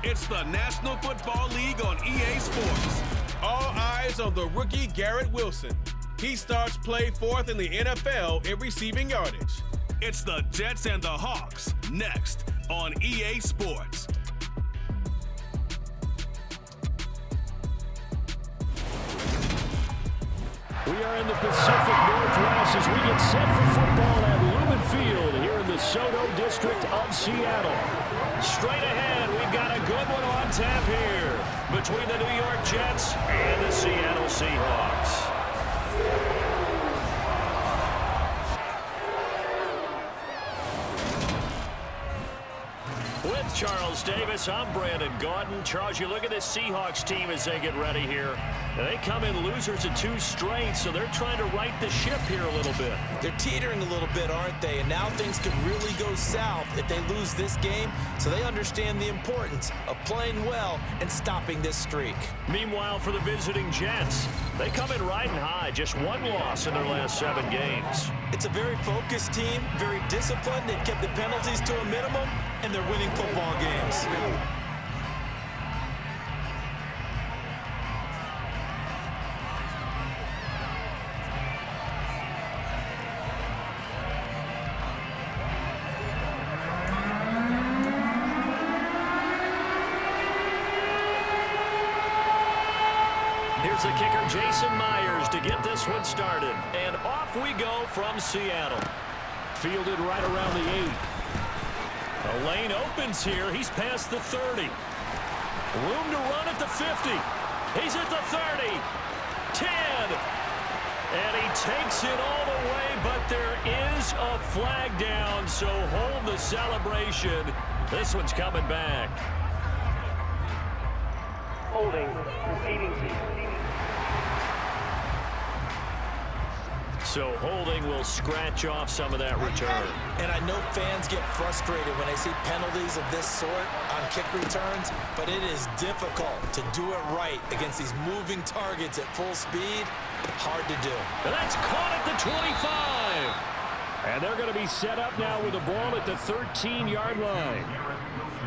It's the National Football League on EA Sports. All eyes on the rookie Garrett Wilson. He starts play fourth in the NFL in receiving yardage. It's the Jets and the Hawks next on EA Sports. We are in the Pacific Northwest as we get set for football at Lumen Field here in the Soto District of Seattle. Straight ahead, we've got a good one on tap here between the New York Jets and the Seattle Seahawks. With Charles Davis, I'm Brandon Gaudin. Charles, you look at this Seahawks team as they get ready here. They come in losers of 2 straight, so they're trying to right the ship here a little bit. They're teetering a little bit, aren't they? And now things could really go south if they lose this game, so they understand the importance of playing well and stopping this streak. Meanwhile, for the visiting Jets, they come in riding high, just 1 loss in their last 7 games. It's a very focused team, very disciplined. They've kept the penalties to a minimum, and they're winning football games. Here's the kicker, Jason Myers, to get this one started. And off we go from Seattle. Fielded right around the 8. The lane opens here. He's past the 30. Room to run at the 50. He's at the 30. 10. And he takes it all the way, but there is a flag down, so hold the celebration. This one's coming back. Holding. So holding will scratch off some of that return. And I know fans get frustrated when they see penalties of this sort on kick returns, but it is difficult to do it right against these moving targets at full speed. Hard to do. And that's caught at the 25. And they're going to be set up now with the ball at the 13-yard line.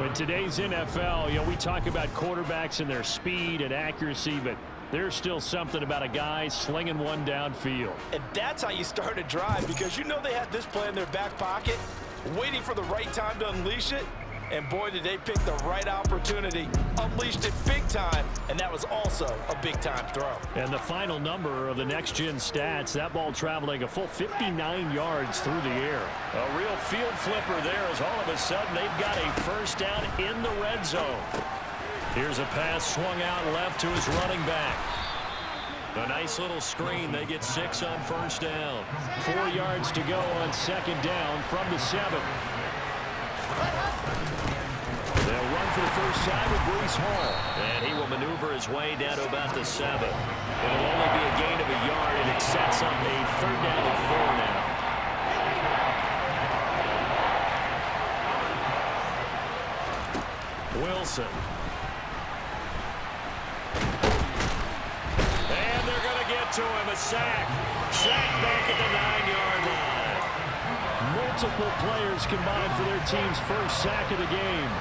In today's NFL, we talk about quarterbacks and their speed and accuracy, but there's still something about a guy slinging one downfield. And that's how you start a drive, because you know they had this play in their back pocket, waiting for the right time to unleash it. And boy, did they pick the right opportunity. Unleashed it big time, and that was also a big-time throw. And the final number of the next-gen stats, that ball traveling a full 59 yards through the air. A real field flipper there as all of a sudden they've got a first down in the red zone. Here's a pass swung out left to his running back. A nice little screen. They get 6 on first down. 4 yards to go on second down from the 7. They'll run for the first time with Breece Hall. And he will maneuver his way down to about the 7. It'll only be a gain of a yard, and it sets up a 3rd down and 4 now. Wilson. And they're going to get to him. A sack. Sack back at the 9-yard line. Multiple players combined for their team's first sack of the game.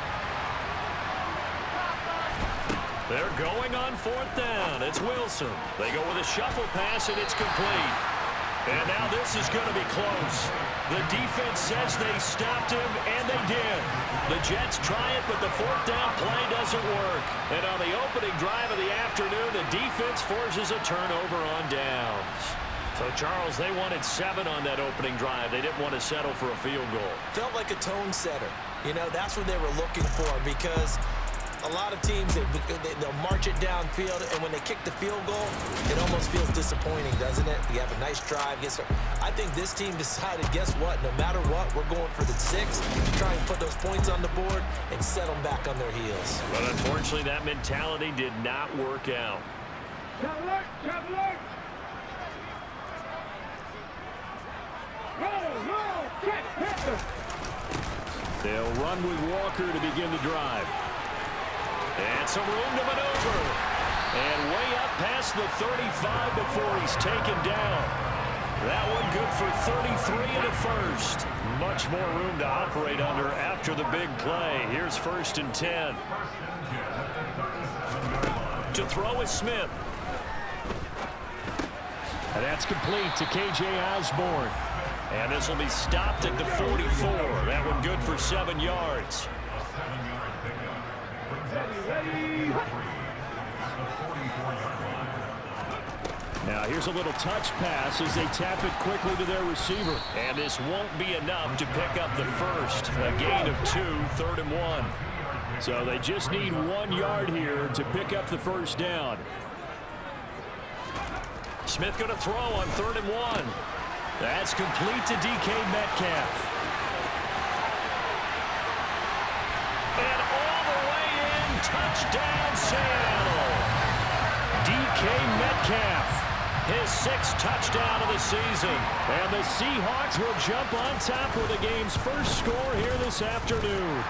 They're going on 4th down. It's Wilson. They go with a shuffle pass, and it's complete. And now this is going to be close. The defense says they stopped him, and they did. The Jets try it, but the 4th down play doesn't work. And on the opening drive of the afternoon, the defense forces a turnover on downs. So, Charles, they wanted 7 on that opening drive. They didn't want to settle for a field goal. Felt like a tone setter. That's what they were looking for, because a lot of teams, they'll march it downfield, and when they kick the field goal, it almost feels disappointing, doesn't it? You have a nice drive. I think this team decided, guess what? No matter what, we're going for the 6, try and put those points on the board and set them back on their heels. But unfortunately, that mentality did not work out. They'll run with Walker to begin the drive. And some room to maneuver. And way up past the 35 before he's taken down. That one good for 33 in the first. Much more room to operate under after the big play. Here's 1st and 10. To throw is Smith. And that's complete to K.J. Osborne. And this will be stopped at the 44. That one good for 7 yards. Now here's a little touch pass as they tap it quickly to their receiver. And this won't be enough to pick up the first. A gain of 2, 3rd and 1. So they just need 1 yard here to pick up the first down. Smith going to throw on 3rd and 1. That's complete to DK Metcalf. And all the way in, touchdown Seattle. DK Metcalf, his 6th touchdown of the season. And the Seahawks will jump on top with the game's first score here this afternoon.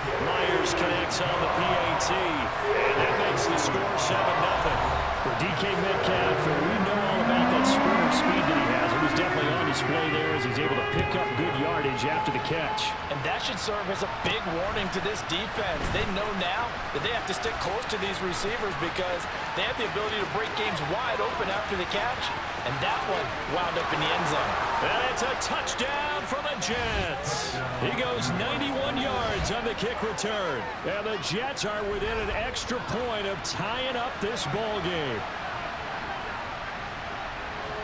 Myers connects on the PAT, and that makes the score 7-0. For DK Metcalf, and we know all about that sprinter speed that he has. It was definitely on display there as he's able to pick up good yardage after the catch. And that should serve as a big warning to this defense. They know now that they have to stick close to these receivers because they have the ability to break games wide open after the catch. And that one wound up in the end zone. And it's a touchdown for the Jets. He goes 91 yards on the kick return. And the Jets are within an extra point of tying up this ball game.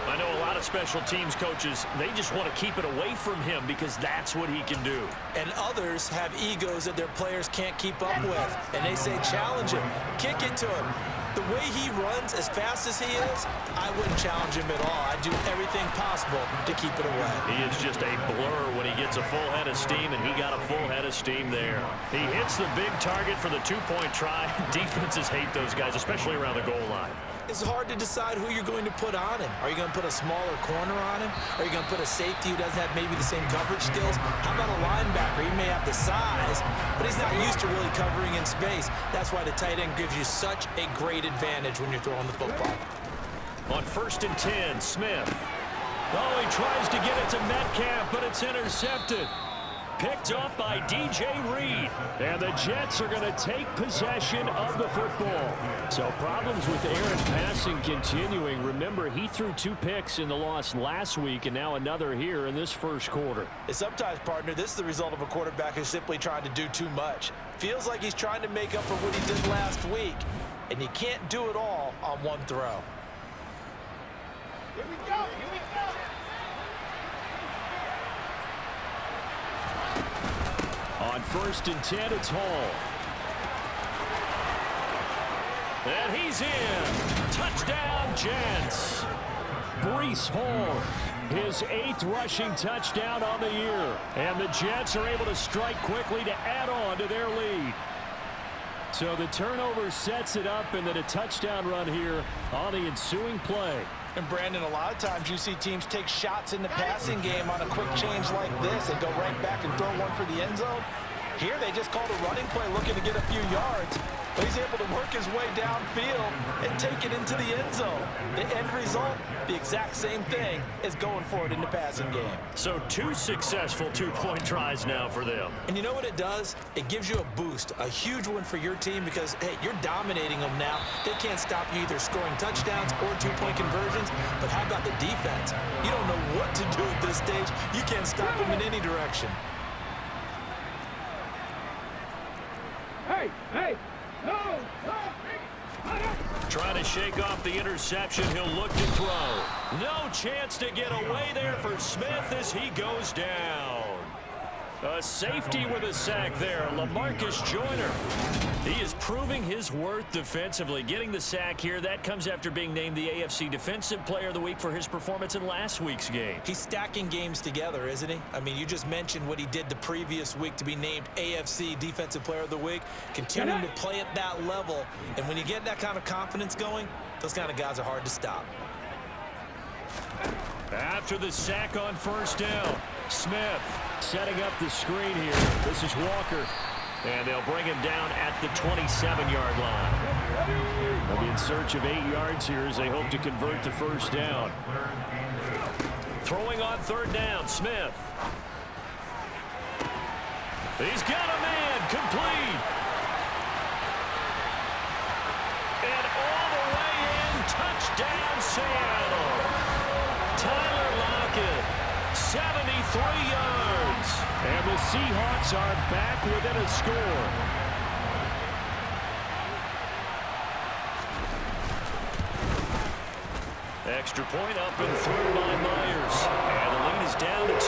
I know a lot of special teams coaches, they just want to keep it away from him because that's what he can do. And others have egos that their players can't keep up with. And they say, challenge him, kick it to him. The way he runs as fast as he is, I wouldn't challenge him at all. I'd do everything possible to keep it away. He is just a blur when he gets a full head of steam, and he got a full head of steam there. He hits the big target for the 2-point try. Defenses hate those guys, especially around the goal line. It's hard to decide who you're going to put on him. Are you going to put a smaller corner on him? Are you going to put a safety who doesn't have maybe the same coverage skills? How about a linebacker? He may have the size, but he's not used to really covering in space. That's why the tight end gives you such a great advantage when you're throwing the football. On 1st and 10, Smith. Oh, he tries to get it to Metcalf, but it's intercepted. Picked off by DJ Reed. And the Jets are going to take possession of the football. So problems with Aaron passing continuing. Remember, he threw 2 picks in the loss last week and now another here in this first quarter. And sometimes, partner, this is the result of a quarterback who's simply trying to do too much. Feels like he's trying to make up for what he did last week. And you can't do it all on one throw. Here we go. Here we go. On 1st and 10, it's Hall. And he's in. Touchdown, Jets. Breece Hall, his 8th rushing touchdown on the year. And the Jets are able to strike quickly to add on to their lead. So the turnover sets it up, and then a touchdown run here on the ensuing play. And Brandon, a lot of times you see teams take shots in the passing game on a quick change like this and go right back and throw one for the end zone. Here they just called a running play looking to get a few yards, but he's able to work his way downfield and take it into the end zone. The end result, the exact same thing as going for it in the passing game. So 2 successful 2-point tries now for them. And you know what it does? It gives you a boost, a huge one for your team because, hey, you're dominating them now. They can't stop you either scoring touchdowns or 2-point conversions, but how about the defense? You don't know what to do at this stage. You can't stop them in any direction. Hey, no. Trying to shake off the interception. He'll look to throw. No chance to get away there for Smith as he goes down. A safety with a sack there, LaMarcus Joyner. He is proving his worth defensively. Getting the sack here, that comes after being named the AFC Defensive Player of the Week for his performance in last week's game. He's stacking games together, isn't he? I mean, you just mentioned what he did the previous week to be named AFC Defensive Player of the Week. Continuing to play at that level, and when you get that kind of confidence going, those kind of guys are hard to stop. After the sack on 1st down, Smith setting up the screen here. This is Walker. And they'll bring him down at the 27-yard line. They'll be in search of 8 yards here as they hope to convert the 1st down. Throwing on 3rd down, Smith. He's got a man, complete. Seattle. Tyler Lockett, 73 yards. And the Seahawks are back within a score. Extra point up and through by Myers. And the lead is down to 2.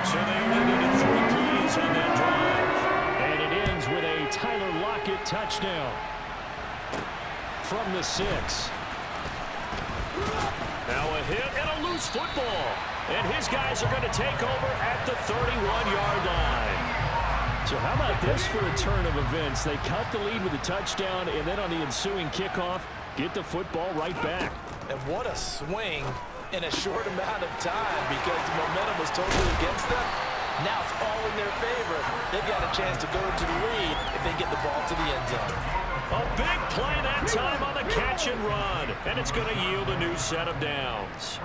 So they only needed 3 plays on that drive. And it ends with a Tyler Lockett touchdown from the 6. Now a hit and a loose football. And his guys are going to take over at the 31-yard line. So how about this for a turn of events? They cut the lead with a touchdown, and then on the ensuing kickoff, get the football right back. And what a swing in a short amount of time, because the momentum was totally against them. Now it's all in their favor. They've got a chance to go into the lead if they get the ball to the end zone. A big play that time on the catch and run, and it's going to yield a new set of downs.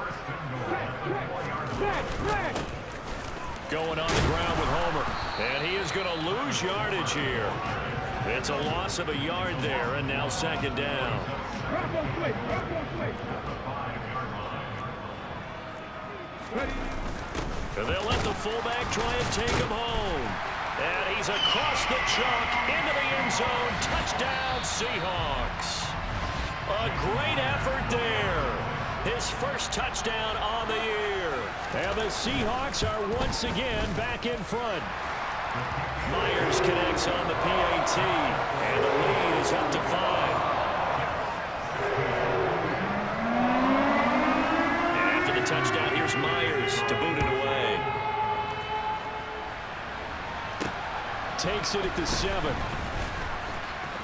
Going on the ground with Homer, and he is going to lose yardage here. It's a loss of a yard there, and now second down. And they'll let the fullback try and take him home. And he's across the chalk into the end zone. Touchdown, Seahawks. A great effort there. His first touchdown on the year. And the Seahawks are once again back in front. Myers connects on the PAT. And the lead is up to 5. After the touchdown, here's Myers to boot it away. Takes it at the 7.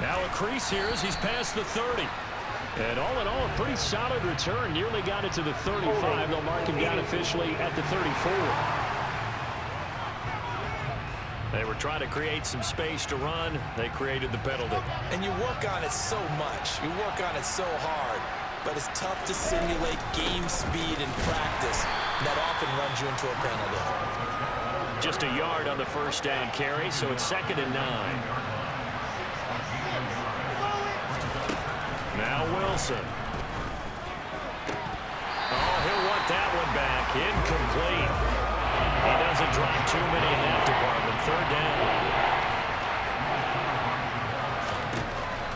Now a crease here as he's past the 30. And all in all, a pretty solid return. Nearly got it to the 35. They'll mark him down officially at the 34. They were trying to create some space to run. They created the penalty. And you work on it so much. You work on it so hard. But it's tough to simulate game speed in practice. And that often runs you into a penalty. Just a yard on the first down carry, so it's 2nd and 9. Now Wilson. Oh, he'll want that one back. Incomplete. He doesn't drop too many in that department. 3rd down.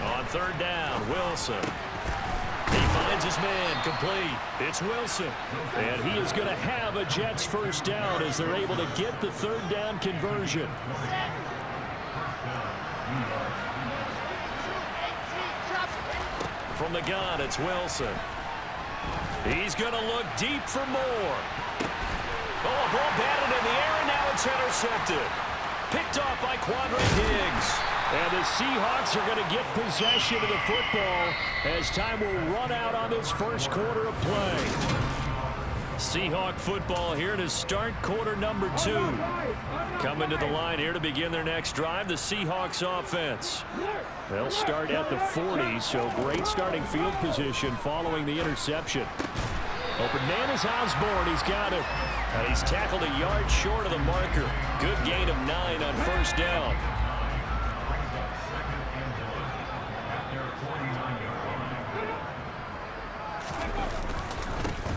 On 3rd down, Wilson. He finds his man, complete. It's Wilson. And he is going to have a Jets first down as they're able to get the 3rd down conversion. From the gun, it's Wilson. He's going to look deep for more. Oh, a ball batted in the air, and now it's intercepted. Picked off by Quandre Diggs. And the Seahawks are going to get possession of the football as time will run out on this first quarter of play. Seahawk football here to start quarter number 2. Coming to the line here to begin their next drive, the Seahawks offense. They'll start at the 40, so great starting field position following the interception. Open man is Osborne. He's got it. And he's tackled a yard short of the marker. Good gain of 9 on first down.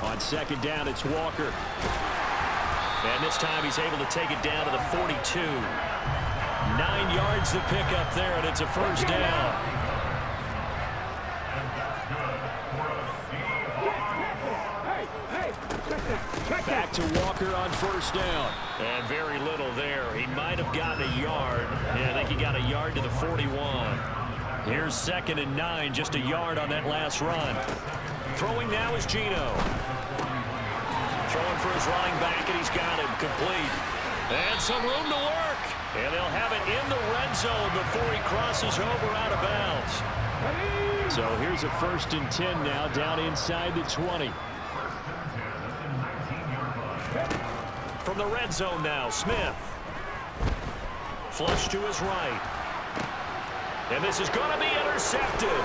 On 2nd down, it's Walker. And this time he's able to take it down to the 42. 9 yards to pick up there, and it's a first down. Back to Walker on first down. And very little there. He might have gotten a yard. Yeah, I think he got a yard to the 41. Here's 2nd and 9, just a yard on that last run. Throwing now is Gino. Throwing for his running back, and he's got it complete. And some room to work. And they'll have it in the red zone before he crosses over out of bounds. So here's a 1st and 10 now down inside the 20. From the red zone now, Smith. Flush to his right. And this is going to be intercepted.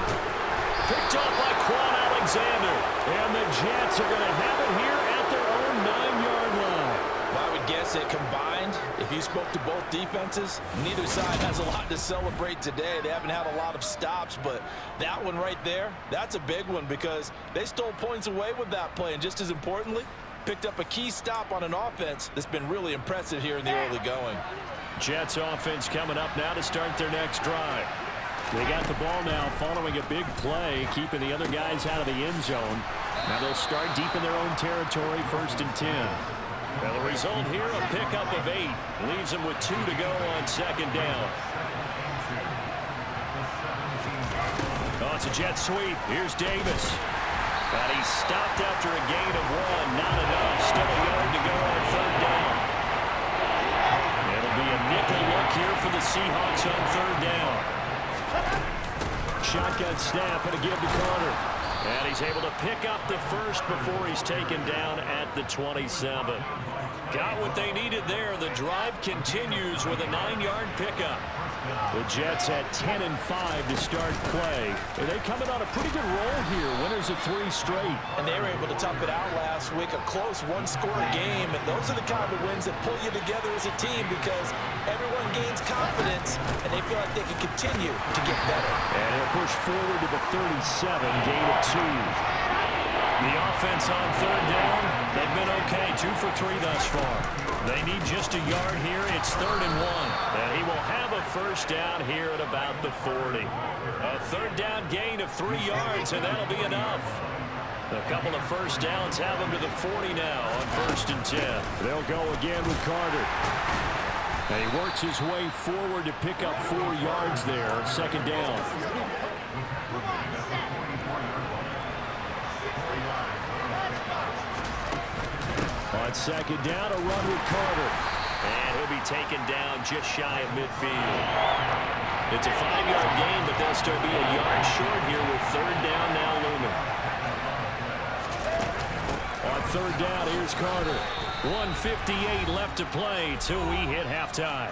Picked up by Quan Alexander. And the Jets are going to have it here at their own 9-yard line. Well, I would guess that combined, if you spoke to both defenses, neither side has a lot to celebrate today. They haven't had a lot of stops, but that one right there, that's a big one because they stole points away with that play. And just as importantly, picked up a key stop on an offense that's been really impressive here in the early going. Jets offense coming up now to start their next drive. They got the ball now following a big play, keeping the other guys out of the end zone. Now they'll start deep in their own territory, 1st and 10. Now the result here, a pickup of 8. Leaves them with 2 to go on 2nd down. Oh, it's a jet sweep. Here's Davis. But he's stopped after a gain of 1. Not enough. Still a yard to go on 3rd down. It'll be a nickel look here for the Seahawks on 3rd down. Shotgun snap and a give to Carter. And he's able to pick up the first before he's taken down at the 27. Got what they needed there. The drive continues with a 9-yard pickup. The Jets at 10-5 to start play. And they coming on a pretty good roll here. Winners of 3 straight. And they were able to tough it out last week. A close one-score game. And those are the kind of wins that pull you together as a team because everyone gains confidence and they feel like they can continue to get better. And he'll push forward to the 37, gain of 2. The offense on 3rd down, they've been okay, 2 for 3 thus far. They need just a yard here. It's 3rd and 1. And he will have a 1st down here at about the 40. A 3rd down gain of 3 yards, and that'll be enough. A couple of 1st downs have him to the 40 now on 1st and 10. They'll go again with Carter. And he works his way forward to pick up 4 yards there, 2nd down. On 2nd down, a run with Carter. And he'll be taken down just shy of midfield. It's a 5-yard gain, but they'll still be a yard short here with 3rd down now looming. On 3rd down, here's Carter. 1:58 left to play till we hit halftime.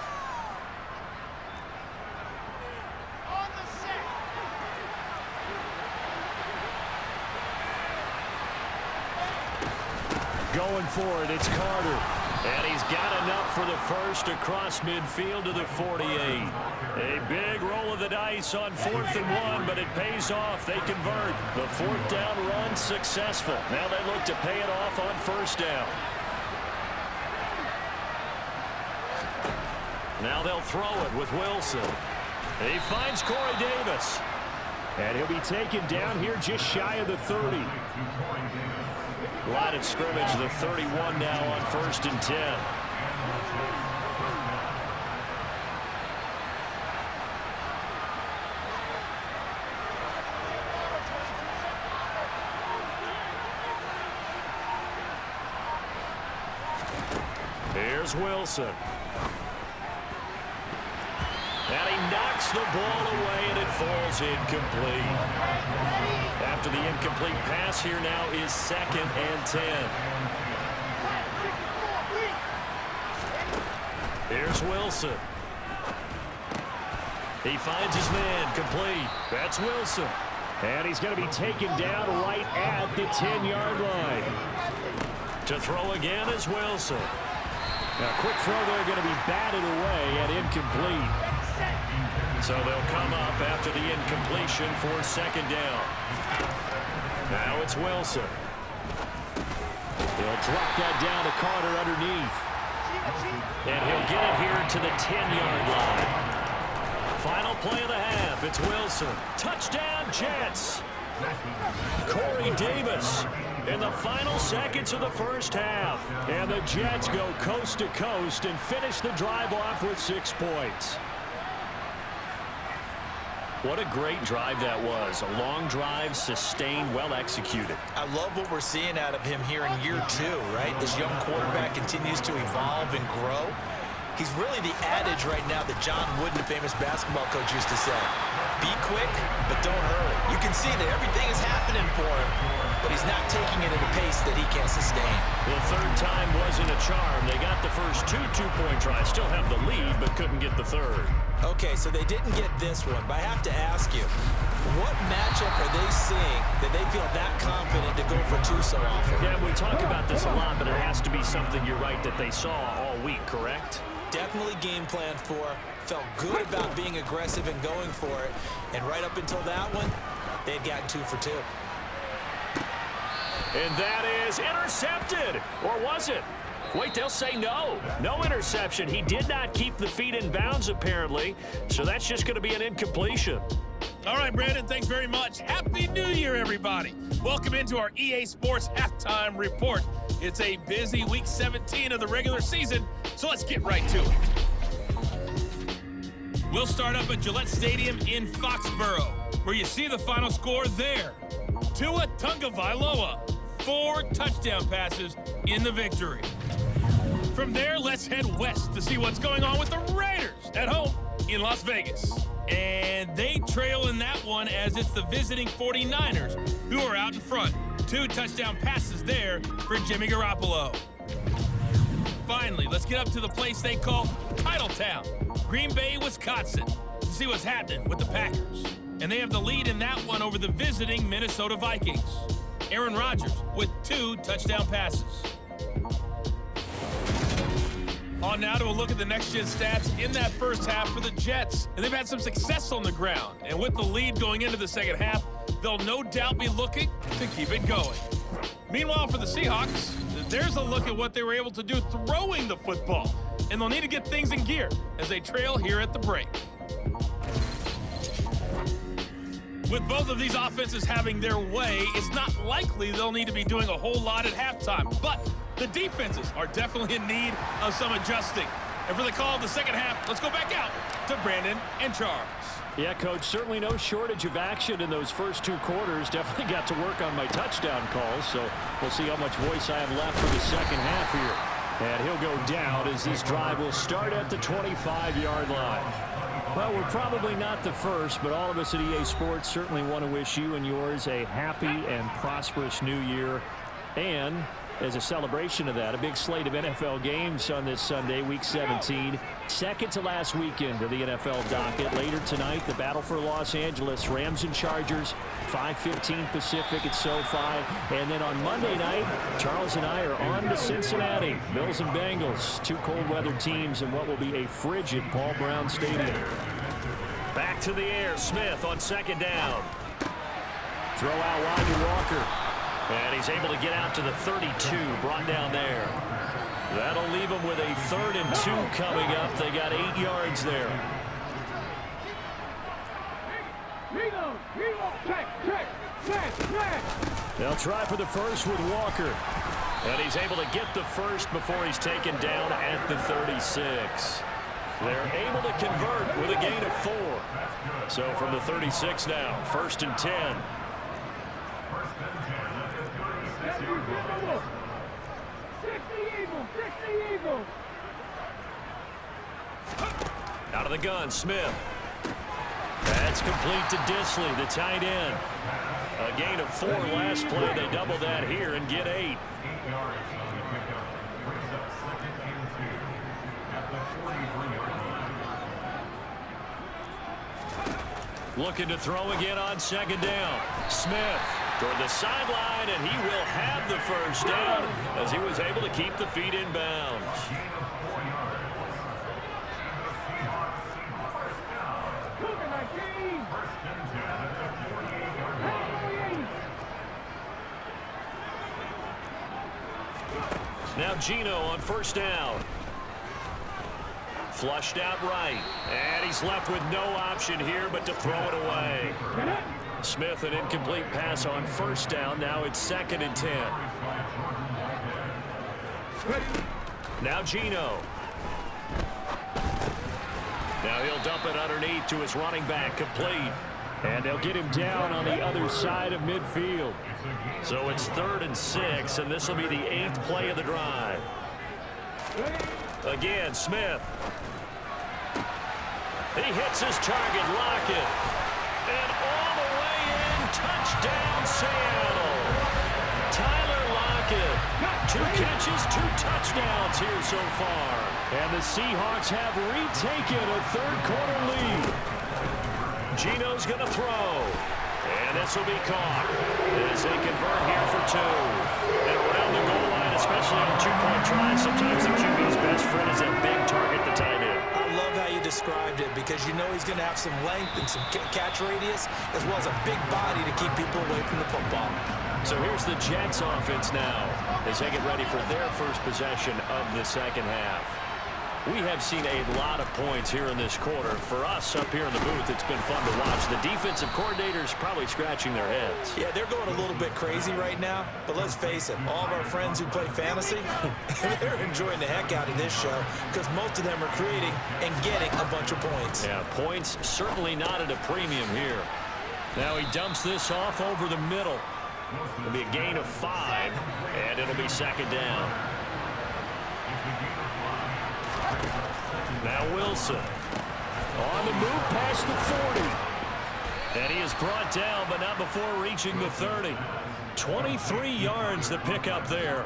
Going for it, it's Carter. And he's got enough for the first across midfield to the 48. A big roll of the dice on 4th and 1, but it pays off. They convert. The 4th down run successful. Now they look to pay it off on 1st down. Now they'll throw it with Wilson. He finds Corey Davis. And he'll be taken down here just shy of the 30. Line of scrimmage, the 31 now on 1st and 10. Here's Wilson. And he knocks the ball away, and it falls incomplete. After the incomplete pass, here now is 2nd and 10. Here's Wilson. He finds his man, complete. That's Wilson. And he's going to be taken down right at the 10-yard line. To throw again is Wilson. Now, quick throw there, going to be batted away and incomplete. So they'll come up after the incompletion for 2nd down. Now it's Wilson. He'll drop that down to Carter underneath. And he'll get it here to the 10-yard line. Final play of the half. It's Wilson. Touchdown, Jets. Corey Davis in the final seconds of the first half. And the Jets go coast to coast and finish the drive off with 6 points. What a great drive that was. A long drive, sustained, well executed. I love what we're seeing out of him here in year 2, right? This young quarterback continues to evolve and grow. He's really the adage right now that John Wooden, the famous basketball coach, used to say. Be quick, but don't hurry. You can see that everything is happening for him. but he's not taking it at a pace that he can't sustain. The third time wasn't a charm. They got the first two-point tries. Still have the lead, but couldn't get the third. Okay, so they didn't get this one, but I have to ask you, what matchup are they seeing that they feel that confident to go for two so often? Yeah, we talk about this a lot, but it has to be something, you're right, that they saw all week, correct? Definitely game planned for, felt good about being aggressive and going for it, and right up until that one, they had gotten 2 for 2. And that is intercepted, or was it? Wait, they'll say no. No interception. He did not keep the feet in bounds, apparently, so that's just going to be an incompletion. All right, Brandon, thanks very much. Happy New Year, everybody. Welcome into our EA Sports Halftime Report. It's a busy Week 17 of the regular season, so let's get right to it. We'll start up at Gillette Stadium in Foxborough, where you see the final score there. Tua Tagovailoa, 4 touchdown passes in the victory. From there, let's head west to see what's going on with the Raiders at home in Las Vegas. And they trail in that one as it's the visiting 49ers who are out in front. 2 touchdown passes there for Jimmy Garoppolo. Finally, let's get up to the place they call Titletown, Green Bay, Wisconsin, to see what's happening with the Packers. And they have the lead in that one over the visiting Minnesota Vikings. Aaron Rodgers with 2 touchdown passes. On now to a look at the next-gen stats in that first half for the Jets. And they've had some success on the ground. And with the lead going into the second half, they'll no doubt be looking to keep it going. Meanwhile, for the Seahawks, there's a look at what they were able to do throwing the football. And they'll need to get things in gear as they trail here at the break. With both of these offenses having their way, it's not likely they'll need to be doing a whole lot at halftime. But the defenses are definitely in need of some adjusting. And for the call of the second half, let's go back out to Brandon and Charles. Yeah, Coach, certainly no shortage of action in those first 2 quarters. Definitely got to work on my touchdown calls, so we'll see how much voice I have left for the second half here. And he'll go down as this drive will start at the 25-yard line. Well, we're probably not the first, but all of us at EA Sports certainly want to wish you and yours a happy and prosperous new year. And as a celebration of that, a big slate of NFL games on this Sunday, Week 17. Second to last weekend of the NFL docket. Later tonight, the battle for Los Angeles, Rams and Chargers, 5:15 Pacific at SoFi. And then on Monday night, Charles and I are on to Cincinnati. Bills and Bengals, 2 cold weather teams in what will be a frigid Paul Brown Stadium. Back to the air, Smith on second down. Throw out wide to Walker. And he's able to get out to the 32, brought down there. That'll leave him with a 3rd and 2 coming up. They got 8 yards there. They'll try for the first with Walker. And he's able to get the first before he's taken down at the 36. They're able to convert with a gain of 4. So from the 36 now, 1st and 10. Out of the gun, Smith. That's complete to Disley, the tight end. A gain of 4 last play. They double that here and get 8. Looking to throw again on second down. Smith toward the sideline, and he will have the first down as he was able to keep the feet in bounds. Now Gino on first down. Flushed out right. And he's left with no option here but to throw it away. Smith, an incomplete pass on first down. Now it's 2nd and 10. Now Gino. Now he'll dump it underneath to his running back, complete. And they'll get him down on the other side of midfield. So it's 3rd and 6, and this will be the 8th play of the drive. Again, Smith. He hits his target, Lockett. And all the way in, touchdown Seattle. 2 catches, 2 touchdowns here so far. And the Seahawks have retaken a third-quarter lead. Gino's going to throw. And this will be caught as they convert here for 2. And around the goal line, especially on 2-point tries, sometimes the QB's best friend is that big target, the tight end. I love how you described it because you know he's going to have some length and some catch radius as well as a big body to keep people away from the football. So here's the Jets offense now as they get ready for their first possession of the second half. We have seen a lot of points here in this quarter. For us up here in the booth, it's been fun to watch. The defensive coordinators probably scratching their heads. Yeah, they're going a little bit crazy right now, but let's face it, all of our friends who play fantasy, they're enjoying the heck out of this show because most of them are creating and getting a bunch of points. Yeah, points certainly not at a premium here. Now he dumps this off over the middle. It'll be a gain of 5, and it'll be second down. Now Wilson on the move past the 40. And he is brought down, but not before reaching the 30. 23 yards to pick up there.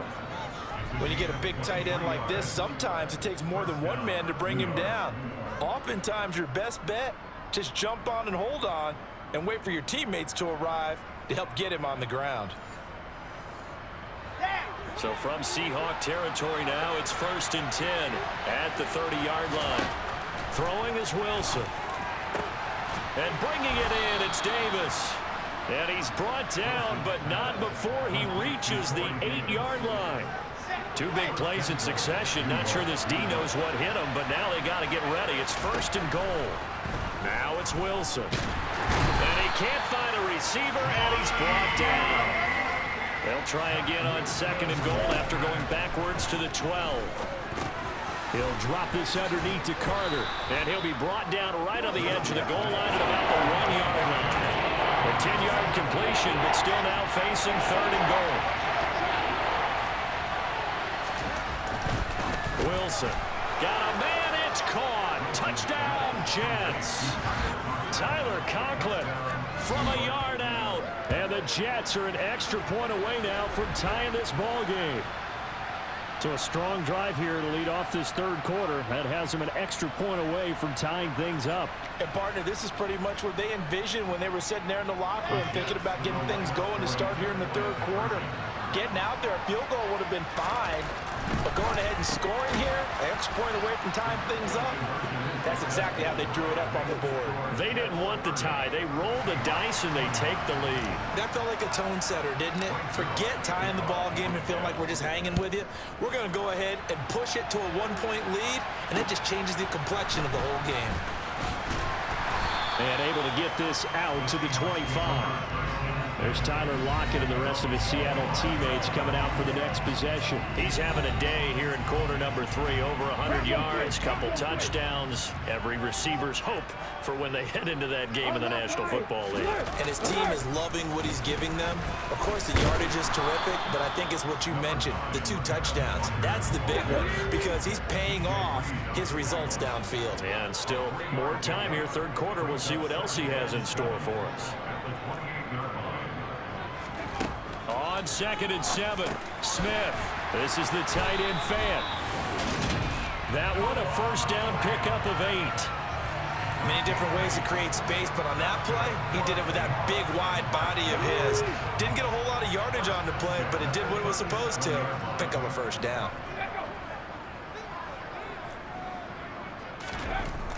When you get a big tight end like this, sometimes it takes more than one man to bring him down. Oftentimes your best bet, just jump on and hold on and wait for your teammates to arrive to help get him on the ground. So from Seahawk territory now, it's 1st and 10 at the 30-yard line. Throwing is Wilson. And bringing it in, it's Davis. And he's brought down, but not before he reaches the 8-yard line. 2 big plays in succession. Not sure this D knows what hit him, but now they got to get ready. It's 1st and goal. Now it's Wilson. And he can't find a receiver, and he's brought down. They'll try again on 2nd and goal after going backwards to the 12. He'll drop this underneath to Carter, and he'll be brought down right on the edge of the goal line at about the 1-yard line. A 10-yard completion, but still now facing 3rd and goal. Wilson got a man, it's caught. Touchdown, Jets. Tyler Conklin from a yard out. And the Jets are an extra point away now from tying this ball game. So a strong drive here to lead off this third quarter. That has them an extra point away from tying things up. And partner, this is pretty much what they envisioned when they were sitting there in the locker room thinking about getting things going to start here in the third quarter. Getting out there, a field goal would have been fine. But going ahead and scoring here, an extra point away from tying things up, that's exactly how they drew it up on the board. They didn't want the tie. They rolled the dice and they take the lead. That felt like a tone setter, didn't it? Forget tying the ball game and feeling like we're just hanging with you. We're going to go ahead and push it to a 1-point lead, and it just changes the complexion of the whole game. And able to get this out to the 25. There's Tyler Lockett and the rest of his Seattle teammates coming out for the next possession. He's having a day here in quarter number 3. Over 100 yards, couple touchdowns. Every receiver's hope for when they head into that game in the National Football League. And his team is loving what he's giving them. Of course, the yardage is terrific, but I think it's what you mentioned, the 2 touchdowns. That's the big one because he's paying off his results downfield. Yeah, and still more time here, third quarter. We'll see what else he has in store for us. On 2nd and 7, Smith. This is the tight end fan. That one a first down pickup of 8. Many different ways to create space, but on that play, he did it with that big, wide body of his. Didn't get a whole lot of yardage on the play, but it did what it was supposed to, pick up a first down.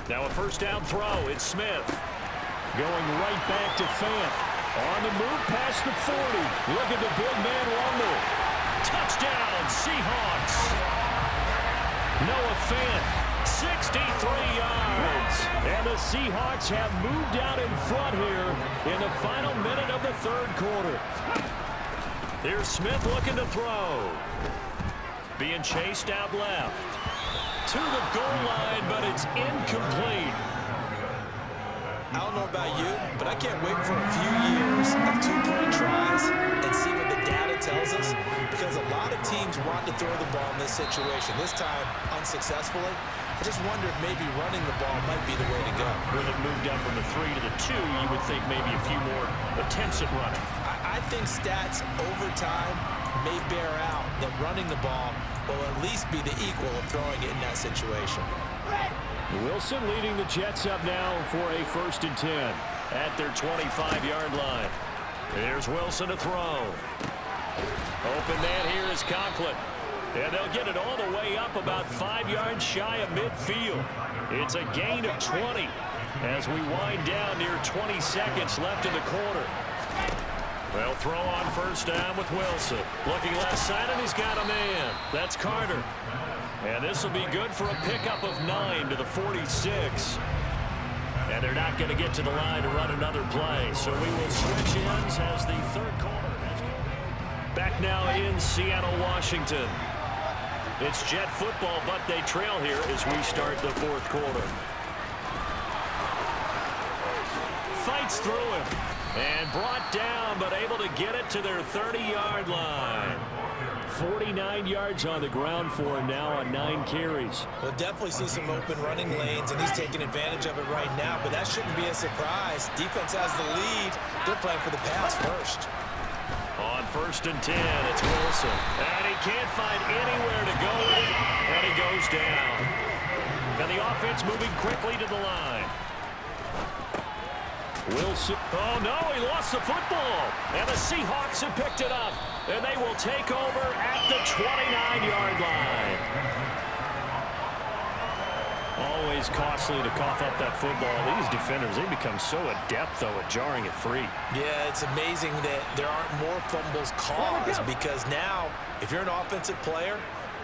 Now a first down throw. It's Smith. Going right back to Fant. On the move past the 40. Look at the big man rumble. Touchdown, Seahawks. Noah Fant, 63 yards. And the Seahawks have moved out in front here in the final minute of the third quarter. Here's Smith looking to throw. Being chased out left. To the goal line, but it's incomplete. I don't know about you, but I can't wait for a few years of 2-point tries and see what the data tells us, because a lot of teams want to throw the ball in this situation. This time, unsuccessfully. I just wonder if maybe running the ball might be the way to go. When it moved up from the 3 to the 2, you would think maybe a few more attempts at running. I think stats over time may bear out that running the ball will at least be the equal of throwing it in that situation. Wilson leading the Jets up now for a 1st and 10 at their 25-yard line. Here's Wilson to throw. Open man here is Conklin. And they'll get it all the way up about 5 yards shy of midfield. It's a gain of 20 as we wind down near 20 seconds left in the quarter. They'll throw on 1st down with Wilson. Looking left side, and he's got a man. That's Carter. And this will be good for a pickup of 9 to the 46. And they're not going to get to the line to run another play. So we will switch ends as the 3rd quarter. Back now in Seattle, Washington. It's Jet football, but they trail here as we start the 4th quarter. Fights through him and brought down, but able to get it to their 30-yard line. 49 yards on the ground for him now on 9 carries. We'll definitely see some open running lanes, and he's taking advantage of it right now, but that shouldn't be a surprise. Defense has the lead. They're playing for the pass first. On 1st and 10, it's Wilson. And he can't find anywhere to go with it, and he goes down. And the offense moving quickly to the line. Wilson, oh no, he lost the football. And the Seahawks have picked it up. And they will take over at the 29-yard line. Always costly to cough up that football. These defenders, they become so adept, though, at jarring it free. Yeah, it's amazing that there aren't more fumbles caused because now, if you're an offensive player,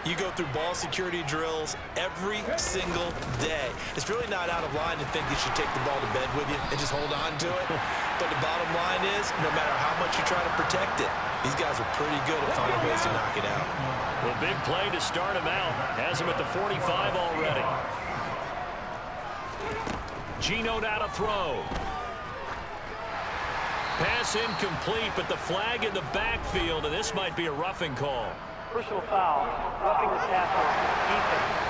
you go through ball security drills every single day. It's really not out of line to think you should take the ball to bed with you and just hold on to it. But the bottom line is, no matter how much you try to protect it, these guys are pretty good at finding ways to knock it out. The big play to start him out has him at the 45 already. Geno now to throw. Pass incomplete, but the flag in the backfield, and this might be a roughing call. Personal foul. Roughing the tackle. Defense.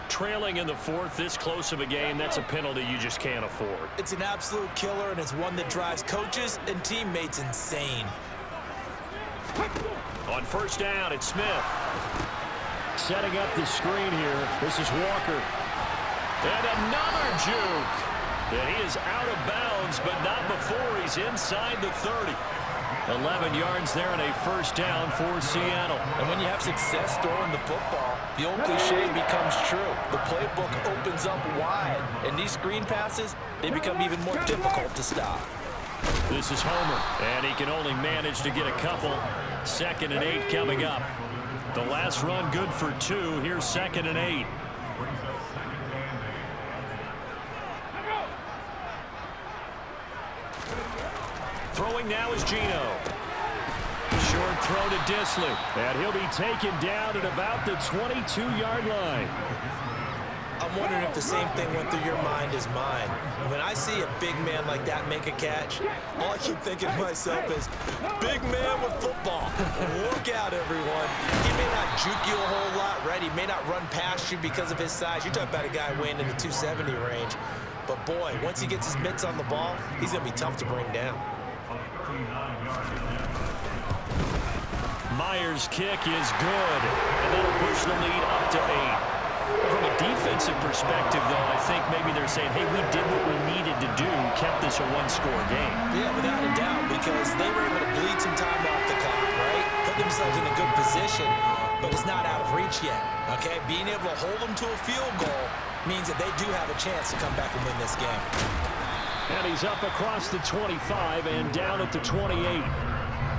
Trailing in the 4th, this close of a game, that's a penalty you just can't afford. It's an absolute killer, and it's one that drives coaches and teammates insane. On 1st down, it's Smith. Setting up the screen here. This is Walker. And another juke. And he is out of bounds, but not before he's inside the 30. 11 yards there and a 1st down for Seattle. And when you have success throwing the football, the old cliche becomes true. The playbook opens up wide, and these screen passes, they become even more difficult to stop. This is Homer, and he can only manage to get a couple. 2nd and 8 coming up. The last run good for 2. Here's 2nd and 8. Throwing now is Geno. Short throw to Disley. And he'll be taken down at about the 22-yard line. I'm wondering if the same thing went through your mind as mine. When I see a big man like that make a catch, all I keep thinking to myself is, big man with football. Look out, everyone. He may not juke you a whole lot, right? He may not run past you because of his size. You're talking about a guy weighing in the 270 range. But, boy, once he gets his mitts on the ball, he's going to be tough to bring down. Myers' kick is good, and that'll push the lead up to 8. From a defensive perspective, though, I think maybe they're saying, hey, we did what we needed to do, kept this a one-score game. Yeah, without a doubt, because they were able to bleed some time off the clock, right? Put themselves in a good position, but it's not out of reach yet, okay? Being able to hold them to a field goal means that they do have a chance to come back and win this game. And he's up across the 25 and down at the 28.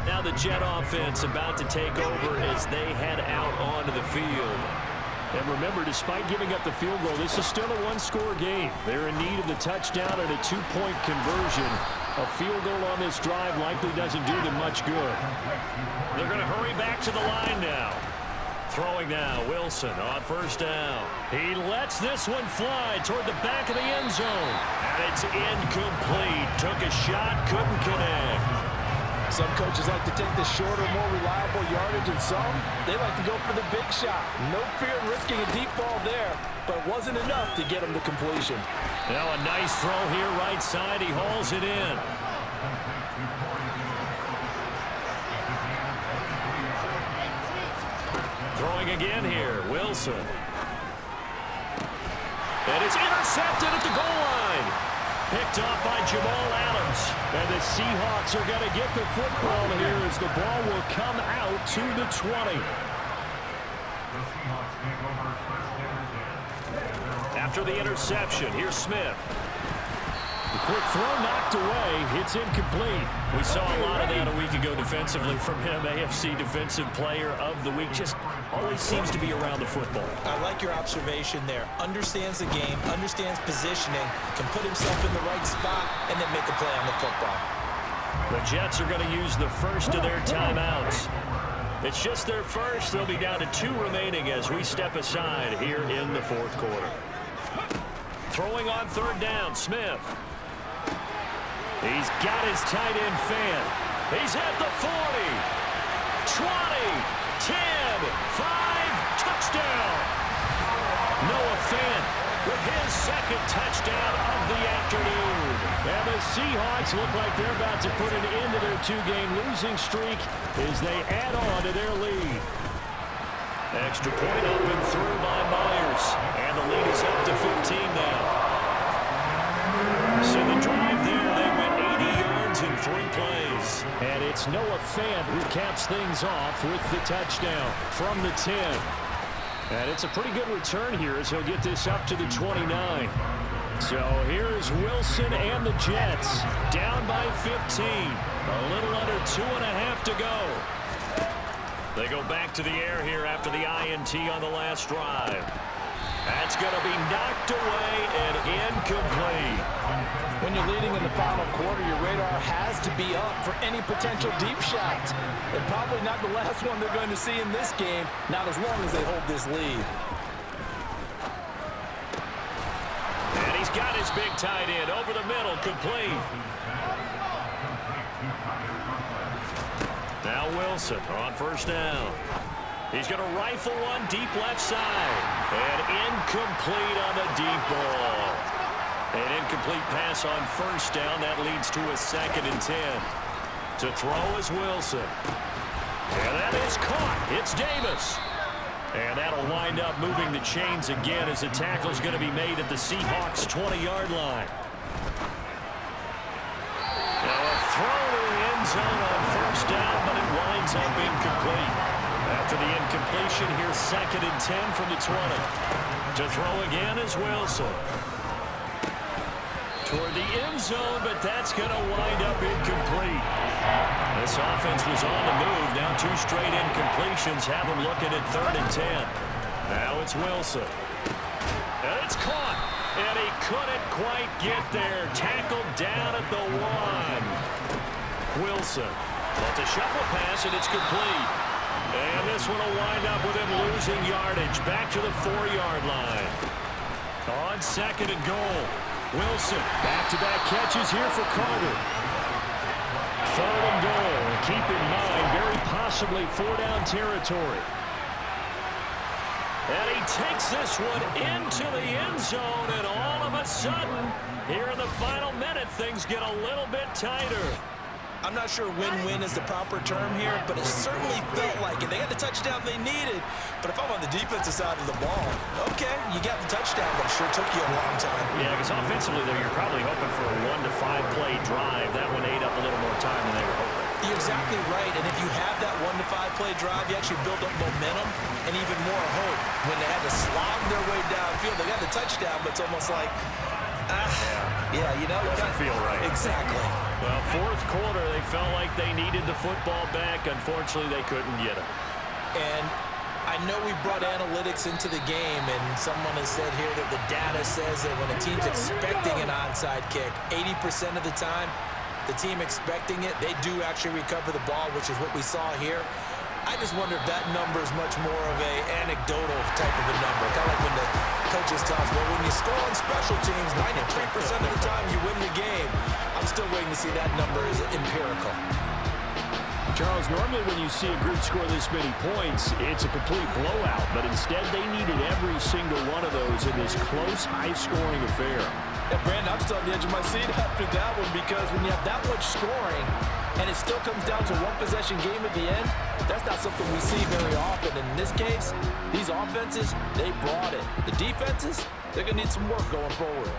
Now the Jet offense about to take over as they head out onto the field. And remember, despite giving up the field goal, this is still a one-score game. They're in need of the touchdown and a two-point conversion. A field goal on this drive likely doesn't do them much good. They're going to hurry back to the line now. Throwing now, Wilson on 1st down. He lets this one fly toward the back of the end zone. And it's incomplete. Took a shot, couldn't connect. Some coaches like to take the shorter, more reliable yardage, and some, they like to go for the big shot. No fear in risking a deep ball there, but it wasn't enough to get him to completion. Now a nice throw here right side. He hauls it in. Throwing again here, Wilson. And it's intercepted at the goal line. Picked off by Jamal Adams. And the Seahawks are going to get the football here as the ball will come out to the 20. After the interception, here's Smith. The quick throw knocked away. It's incomplete. We saw a lot of that a week ago defensively from him. AFC Defensive Player of the Week. Just always seems to be around the football. I like your observation there. Understands the game, understands positioning, can put himself in the right spot, and then make a play on the football. The Jets are going to use the first of their timeouts. It's just their first. They'll be down to 2 remaining as we step aside here in the fourth quarter. Throwing on third down, Smith. He's got his tight end fan. He's at the 40, 20, 10, 5, touchdown. Noah Fant with his second touchdown of the afternoon. And the Seahawks look like they're about to put an end to their 2-game losing streak as they add on to their lead. Extra point up and through by Myers. And the lead is up to 15 now. So the drive there, they went 80 yards in 3 plays. And it's Noah Fant who caps things off with the touchdown from the 10. And it's a pretty good return here as he'll get this up to the 29. So here's Wilson and the Jets down by 15. A little under 2.5 to go. They go back to the air here after the INT on the last drive. That's going to be knocked away and incomplete. When you're leading in the final quarter, your radar has to be up for any potential deep shots. And probably not the last one they're going to see in this game, not as long as they hold this lead. And he's got his big tight end over the middle, complete. Now Wilson on first down. He's going to rifle one deep left side. And incomplete on the deep ball. An incomplete pass on first down. That leads to a 2nd and 10. To throw is Wilson. And that is caught. It's Davis. And that'll wind up moving the chains again as the tackle's going to be made at the Seahawks' 20-yard line. Now a throw to the end zone on first down, but it winds up incomplete. After the incompletion, here's 2nd and 10 from the 20. To throw again is Wilson. Toward the end zone, but that's going to wind up incomplete. This offense was on the move. Now 2 straight incompletions have them looking at 3rd and 10. Now it's Wilson. And it's caught. And he couldn't quite get there. Tackled down at the 1. Wilson. Well, it's a shuffle pass, and it's complete. And this one will wind up with him losing yardage. Back to the 4-yard line. On 2nd and goal. Wilson, back-to-back catches here for Carter. 3rd and goal. Keep in mind, very possibly 4-down territory. And he takes this one into the end zone, and all of a sudden, here in the final minute, things get a little bit tighter. I'm not sure win-win is the proper term here, but it certainly felt like it. They got the touchdown they needed, but if I'm on the defensive side of the ball, okay, you got the touchdown, but it sure took you a long time. Yeah, because offensively, though, you're probably hoping for a 1 to 5 play drive. That one ate up a little more time than they were hoping. You're exactly right, and if you have that 1 to 5 play drive, you actually build up momentum and even more hope. When they had to slog their way downfield, they got the touchdown, but it's almost like, yeah, you know. Doesn't feel right. Exactly. Well, fourth quarter, they felt like they needed the football back. Unfortunately, they couldn't get it. And I know we brought analytics into the game, and someone has said here that the data says that when a team's expecting an onside kick, 80% of the time, the team expecting it, they do actually recover the ball, which is what we saw here. I just wonder if that number is much more of a anecdotal type of a number. Kind of like when the coaches tell us, well, when you score on special teams, 93% of the time you win the game. I'm still waiting to see that number is empirical. Charles, normally when you see a group score this many points, it's a complete blowout. But instead, they needed every single one of those in this close, high-scoring affair. Yeah, Brandon, I'm still on the edge of my seat after that one because when you have that much scoring, and it still comes down to one-possession game at the end, that's not something we see very often. In this case, these offenses, they brought it. The defenses, they're going to need some work going forward.